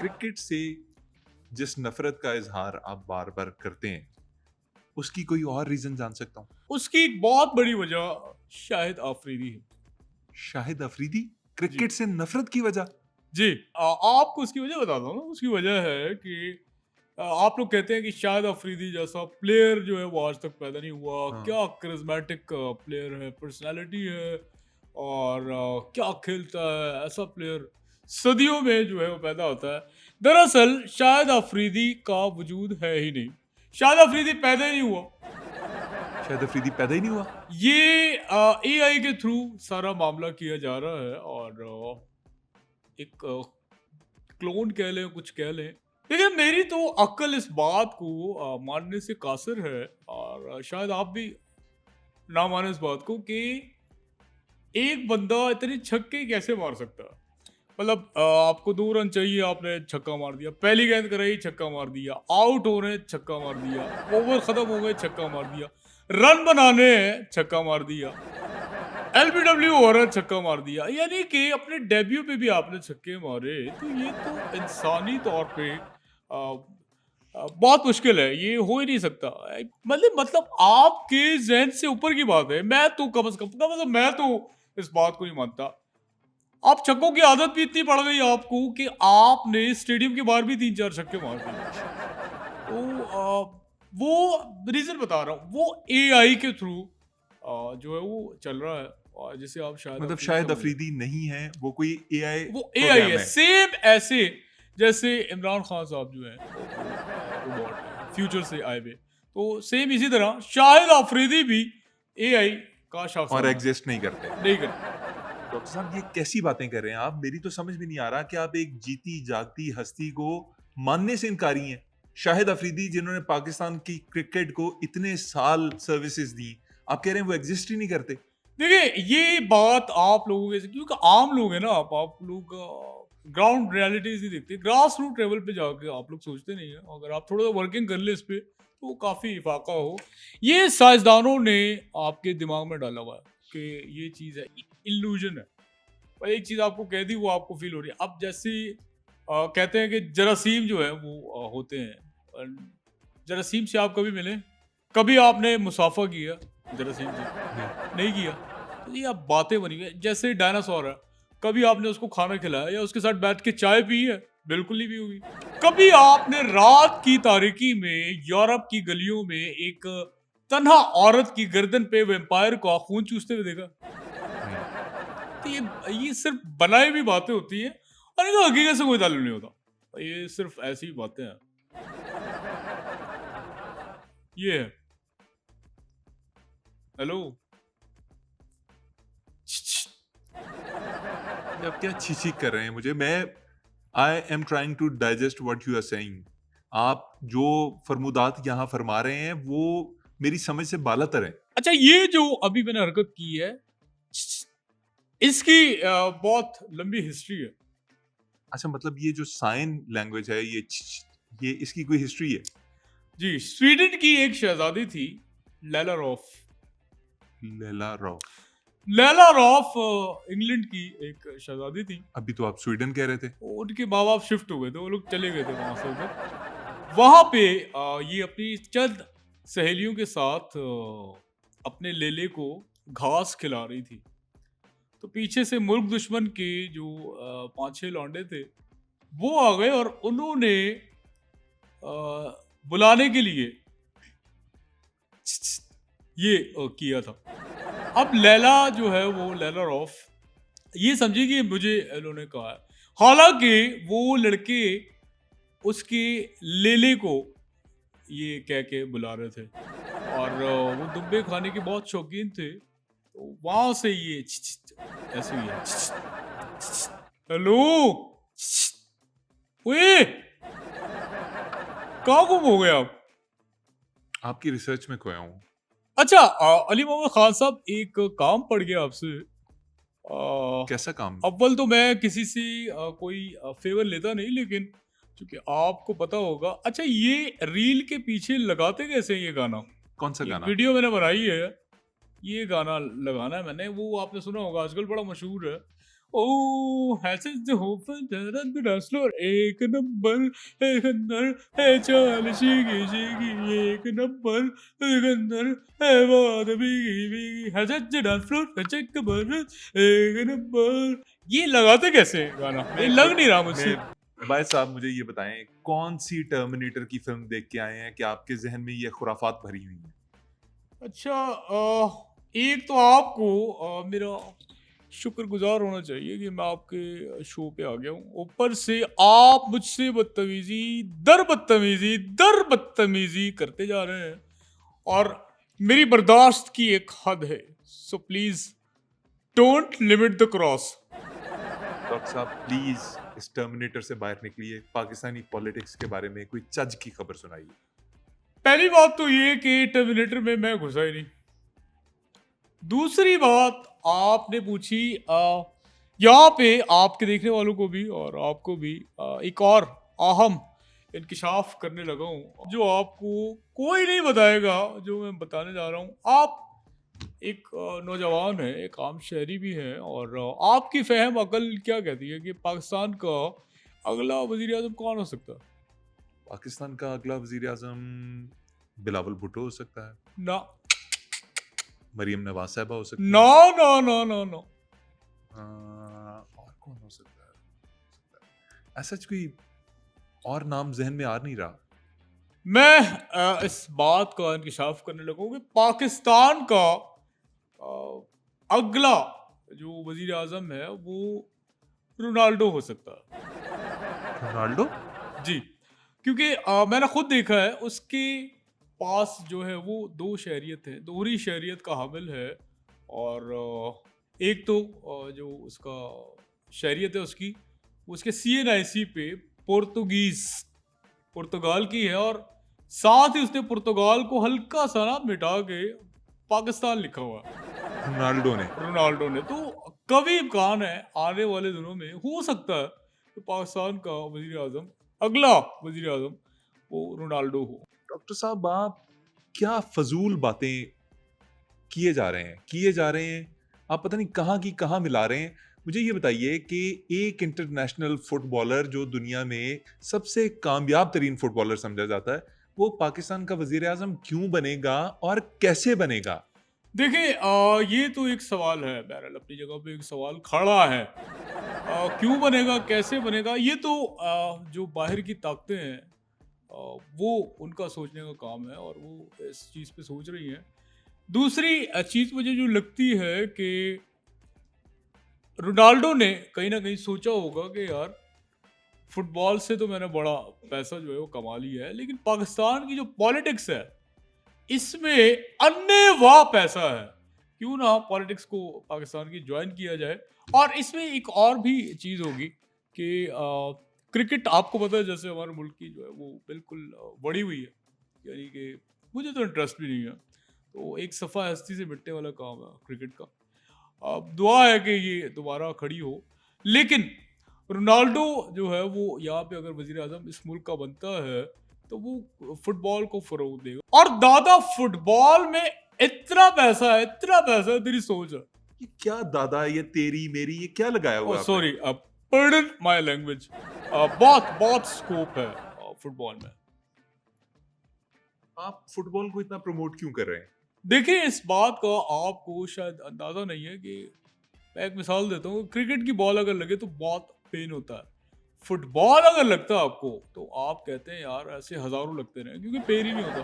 Cricket से जिस नफरत का इजहार आप बार बार करते हैं, उसकी कोई और रीजन जान सकता हूँ? उसकी एक बहुत बड़ी वजह शाहिद आफरीदी है। शाहिद अफरीदी जी। क्रिकेट से नफरत की वजह? जी। आपको उसकी वजह बताता हूँ ना, उसकी वजह है कि आप लोग कहते हैं कि शाहिद अफरीदी जैसा प्लेयर जो है वो आज तक पैदा नहीं हुआ। हाँ। क्या करिस्मेटिक प्लेयर है, पर्सनैलिटी है और क्या खेलता है, ऐसा प्लेयर सदियों में जो है वो पैदा होता है। दरअसल शाहिद अफरीदी का वजूद है ही नहीं। शाहिद अफरीदी पैदा ही नहीं हुआ। शाहिद अफरीदी पैदा ही नहीं हुआ? ये एआई के थ्रू सारा मामला किया जा रहा है और एक क्लोन कह लें, कुछ कह लें। लेकिन मेरी तो अक्ल इस बात को मानने से कासिर है और शायद आप भी ना माने इस बात को कि एक बंदा इतने छक्के कैसे मार सकता है। मतलब आपको 2 रन चाहिए, आपने छक्का मार दिया। पहली गेंद कराई, छक्का मार दिया। आउट हो रहे हैं, छक्का मार दिया। ओवर खत्म हो गए, छक्का मार दिया। रन बनाने हैं, छक्का मार दिया। एलबीडब्ल्यू हो रहा है, छक्का मार दिया। यानी कि अपने डेब्यू पे भी आपने छक्के मारे, तो ये तो इंसानी तौर पे बहुत मुश्किल है, ये हो ही नहीं सकता। मतलब आपके ज़हन से ऊपर की बात है। मैं तो कम से कम मैं तो इस बात को नहीं मानता। आप छक्कों की आदत भी इतनी पड़ गई आपको कि आपने स्टेडियम के बाहर भी 3-4 छक्के मार दिए। तो वो रीज़न बता रहा हूँ, वो एआई के थ्रू जो है वो चल रहा है और जिसे आप शायद मतलब अफरीदी शाहिद समझ रहे अफरीदी नहीं है, वो कोई एआई हैं। वो एआई प्रोग्राम है, है। सेम ऐसे जैसे इमरान खान साहब जो हैं वो रोबोट हैं, फ्यूचर से आए हुए। तो सेम इसी तरह शाहिद अफरीदी भी एआई का और शासन है, एग्जिस्ट नहीं करते। नहीं करते। डॉक्टर साहब, ये कैसी बातें कर रहे हैं आप? मेरी तो समझ में नहीं आ रहा कि आप एक जीती जागती हस्ती को मानने से इनकारी हैं। शाहिद अफरीदी जिन्होंने पाकिस्तान की क्रिकेट को इतने साल सर्विसेज दी, आप कह रहे हैं वो एग्जिस्ट ही नहीं करते? देखिए, ये बात आप लोगों के क्योंकि आम लोग हैं ना, आप लोग ग्राउंड रियलिटीज़ नहीं देखते। ग्रास रूट लेवल पे जाके आप लोग सोचते नहीं हैं। अगर आप थोड़ा-सा वर्किंग कर लें इस पे, तो काफ़ी इफ़ाक़ा हो। ये साइंसदानों ने आपके दिमाग में डाला हुआ है कि ये चीज़ है, इल्यूज़न है। और एक चीज़ आपको कह दी, वो आपको फ़ील हो रही है। अब जैसे कहते हैं कि जरासीम जो है वो होते हैं। जरासीम से आप कभी मिले? कभी आपने मुसाफ़ा किया जरासीम से? नहीं। नहीं किया। तो ये अब बातें बनी हुई हैं। जैसे डायनासोर है, कभी आपने उसको खाना खिलाया या उसके साथ बैठ के चाय पी है? बिल्कुल नहीं पी होगी। कभी आपने रात की तारीकी में यूरोप की गलियों में एक तन्हा औरत की गर्दन पे वैम्पायर का खून चूसते हुए देखा? नहीं। तो ये सिर्फ बनाई हुई बातें होती हैं और इनका हकीकत से कोई ताल्लुक नहीं होता। ये सिर्फ ऐसी ही बातें हैं। ये है। हेलो? ये आप क्या छी-छी कर रहे हैं मुझे? I am trying to digest what you are saying. आप जो फरमुदात यहाँ फरमा रहे हैं, वो मेरी समझ से बालातर हैं। अच्छा, ये जो अभी मैंने हरकत की है, इसकी बहुत लंबी हिस्ट्री है। अच्छा, मतलब ये जो साइन लैंग्वेज है, ये इसकी कोई हिस्ट्री है? जी, स्वीडन की एक शहज़ादी थी, Laila rough. Laila rough. Laila rough England की एक शहज़ादी थी। अभी तो आप स्वीडन कह रहे थे। उनके माँ-बाप शिफ्ट हो गए थे, वो लोग चले गए थे वहाँ से उधर। वहाँ पे ये अपनी चंद सहेलियों के साथ अपने लेले को घास खिला रही थी। तो पीछे से मुल्क दुश्मन के जो 5-6 लौंडे थे, वो आ गए और उन्होंने बुलाने के लिए ये किया था। अब लैला जो है, वो लैला रॉफ ये समझी कि मुझे इन्होंने कहा है। हालाँकि वो लड़के उसके लेले को ये कह के बुला रहे थे और वो दुम्बे खाने के बहुत शौकीन थे। तो वहाँ से ये ऐसे ही है। हेलो? ओए! कहाँ गुम हो गए आप? आपकी रिसर्च में खोया हूँ। अच्छा, अली मोहम्मद खान साहब, एक काम पड़ गया आपसे। कैसा काम? अव्वल तो मैं किसी से कोई फ़ेवर लेता नहीं, लेकिन चूँकि आपको पता होगा। अच्छा, ये रील के पीछे लगाते कैसे हैं ये गाना? कौन सा एक गाना? वीडियो मैंने बनाई है, ये गाना लगाना है मैंने। वो आपने सुना होगा, आजकल बड़ा मशहूर है। ओ हैसेस द होफन दरन द डांसफ्लोर एक नंबर एक अंदर है चाल शिगी शिगी एक नंबर एक अंदर है बात भीगी भीगी हैसेस द डांसफ्लोर चेक बर एक नंबर। ये लगाते कैसे हैं गाना? ये लग नहीं रहा मुझसे। भाई साहब मुझे ये बताएं कौन सी टर्मिनेटर की फिल्म देख के आए हैं कि आपके जहन में ये खुराफात भरी हुई हैं? अच्छा एक तो आपको मेरा शुक्रगुजार होना चाहिए कि मैं आपके शो पे आ गया हूँ। ऊपर से आप मुझसे दर बदतमीजी करते जा रहे हैं और मेरी बर्दाश्त की एक हद है। So please don't limit the cross. Doctor साहब प्लीज इस टर्मिनेटर से बाहर निकलिए, पाकिस्तानी पॉलिटिक्स के बारे में कोई चज की खबर सुनाइए। पहली बात तो ये कि टर्मिनेटर में मैं घुसा ही नहीं। दूसरी बात आपने पूछी यहाँ पे आपके देखने वालों को भी और आपको भी एक और अहम इंकिशाफ करने लगा हूँ जो आपको कोई नहीं बताएगा, जो मैं बताने जा रहा हूँ। आप एक नौजवान है, एक आम शहरी भी है और आपकी फहम अकल क्या कहती है कि पाकिस्तान का अगला वजीर आजम कौन हो सकता है? पाकिस्तान का अगला वजीर आजम बिलावल भुट्टो हो सकता है, ना मरियम नवाज साहबा हो सकती ना है, ना ना ना ना और कौन हो सकता है? ऐसा कोई और नाम जहन में आ नहीं रहा। मैं इस बात का इंकिशाफ करने लगा हूँ कि पाकिस्तान का अगला जो वजीर आजम है वो रोनाल्डो हो सकता है। रोनाल्डो? जी, क्योंकि मैंने खुद देखा है उसके पास जो है वो दो शहरियत है, दोहरी शहरियत का हामिल है। और एक तो जो उसका शहरियत है उसकी, उसके CNIC पे पुर्तगाल की है और साथ ही उसने पुर्तगाल को हल्का सा ना मिटा के पाकिस्तान लिखा हुआ है रोनाल्डो ने। तो कभी इम्कान है आने वाले दिनों में हो सकता है कि पाकिस्तान का वजीर आजम, अगला वजीर आजम वो रोनाल्डो हो। डॉक्टर साहब आप क्या फजूल बातें किए जा रहे हैं, आप पता नहीं कहाँ की कहाँ मिला रहे हैं। मुझे ये बताइए कि एक इंटरनेशनल फुटबॉलर जो दुनिया में सबसे कामयाब तरीन फुटबॉलर समझा जाता है, वो पाकिस्तान का वजीर आजम क्यों बनेगा और कैसे बनेगा? देखिए ये तो एक सवाल है, बहरहाल अपनी जगह पे एक सवाल खड़ा है। क्यों बनेगा, कैसे बनेगा, ये तो जो बाहर की ताकतें हैं वो उनका सोचने का काम है और वो इस चीज़ पे सोच रही हैं। दूसरी चीज़ मुझे जो लगती है कि रोनाल्डो ने कहीं ना कहीं सोचा होगा कि यार फुटबॉल से तो मैंने बड़ा पैसा जो है वो कमा लिया है, लेकिन पाकिस्तान की जो पॉलिटिक्स है इसमें अन्य पैसा है, क्यों ना पॉलिटिक्स को पाकिस्तान की ज्वाइन किया जाए। और इसमें एक और भी चीज़ होगी कि क्रिकेट आपको पता है जैसे हमारे मुल्क की जो है वो बिल्कुल बढ़ी हुई है, यानी कि मुझे तो इंटरेस्ट भी नहीं है, तो एक सफ़ा हस्ती से मिटने वाला काम है क्रिकेट का। अब दुआ है कि ये दोबारा खड़ी हो, लेकिन रोनाल्डो जो है वो यहाँ पे अगर वजीर आजम इस मुल्क का बनता है तो वो फुटबॉल को फरोग देगा। और दादा फुटबॉल में इतना पैसा है, तेरी सोच है। ये क्या दादा, ये तेरी मेरी, ये क्या लगाया हुआ ओह है आपने? Sorry, pardon my language. बहुत बहुत स्कोप है फुटबॉल में। आप फुटबॉल को इतना प्रमोट क्यों कर रहे हैं? देखिए इस बात का आपको शायद अंदाजा नहीं है कि मैं एक मिसाल देता हूँ, क्रिकेट की बॉल अगर लगे तो बहुत पेन होता है, फुटबॉल अगर लगता है आपको तो आप कहते हैं यार ऐसे हजारों लगते रहे, क्योंकि पेन ही नहीं होता,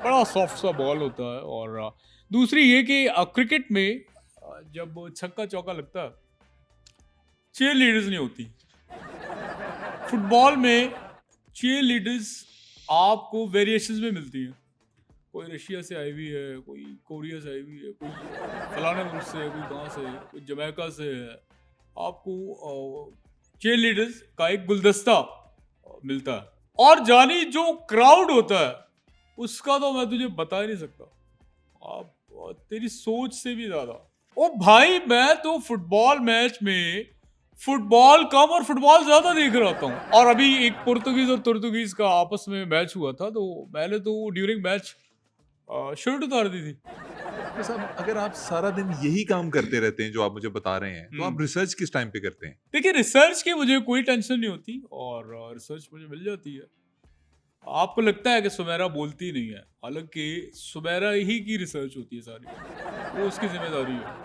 बड़ा सॉफ्ट सा बॉल होता है। और दूसरी ये कि क्रिकेट में जब छक्का चौका लगता है चीयर लीडर्स नहीं होती। फुटबॉल में चीयर लीडर्स आपको वेरिएशंस में मिलती हैं, कोई रशिया से आई हुई है, कोई कोरिया से आई हुई है, कोई फलाने मुल्क से है, कोई कहाँ से है, कोई जमैका से है। आपको चीयर लीडर्स का एक गुलदस्ता मिलता है और जानी जो क्राउड होता है उसका तो मैं तुझे बता ही नहीं सकता। आप तेरी सोच से भी ज्यादा। ओ भाई मैं तो फुटबॉल मैच में फुटबॉल कम और फुटबॉल ज्यादा देख रहा हूँ। और अभी एक पुर्तगीज और तुर्तगीज का आपस में मैच हुआ था, तो मैंने तो ड्यूरिंग मैच शर्ट उतार दी थी। डॉक्टर साहब अगर आप सारा दिन यही काम करते रहते हैं जो आप मुझे बता रहे हैं, तो आप रिसर्च किस टाइम पे करते हैं? देखिए रिसर्च की मुझे कोई टेंशन नहीं होती और रिसर्च मुझे मिल जाती है। आपको लगता है कि सुमेरा बोलती नहीं है, हालाँकि सुमेरा ही की रिसर्च होती है सारी, वो उसकी ज़िम्मेदारी है।